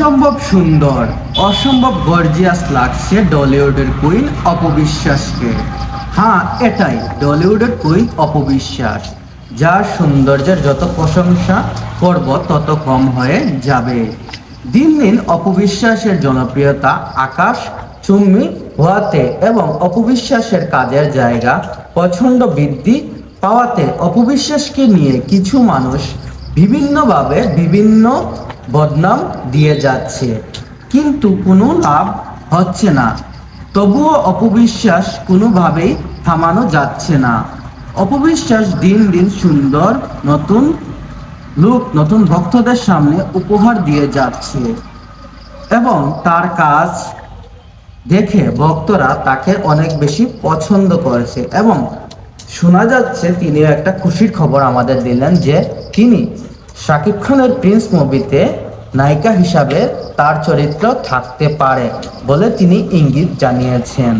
অসম্ভব সুন্দর, অসম্ভব গর্জিয়াস লাগছে টলিউডের কুইন অপবিশ্বাসকে। হ্যাঁ, এটাই টলিউডের কুইন অপবিশ্বাস, যার সৌন্দর্যের যত প্রশংসা করব তত কম হয়ে যাবে। দিন দিন অপবিশ্বাসের জনপ্রিয়তা আকাশ চুম্বি হওয়াতে এবং অপবিশ্বাসের কাজের জায়গা প্রচণ্ড বৃদ্ধি পাওয়াতে অপবিশ্বাসকে নিয়ে কিছু মানুষ বিভিন্নভাবে বিভিন্ন বদনাম দিয়ে যাচ্ছে, কিন্তু কোনো লাভ হচ্ছে না। তবুও অপবিশ্বাস কোনোভাবেই থামানো যাচ্ছে না। অপবিশ্বাস দিন দিন সুন্দর নতুন লুক নতুন ভক্তদের সামনে উপহার দিয়ে যাচ্ছে এবং তার কাজ দেখে ভক্তরা তাকে অনেক বেশি পছন্দ করেছে এবং শোনা যাচ্ছে তিনিও একটা খুশির খবর আমাদের দিলেন যে তিনি শাকিব খানের প্রিন্স মুভিতে নায়িকা হিসাবে তার চরিত্র থাকতে পারে বলে তিনি ইঙ্গিত জানিয়েছেন।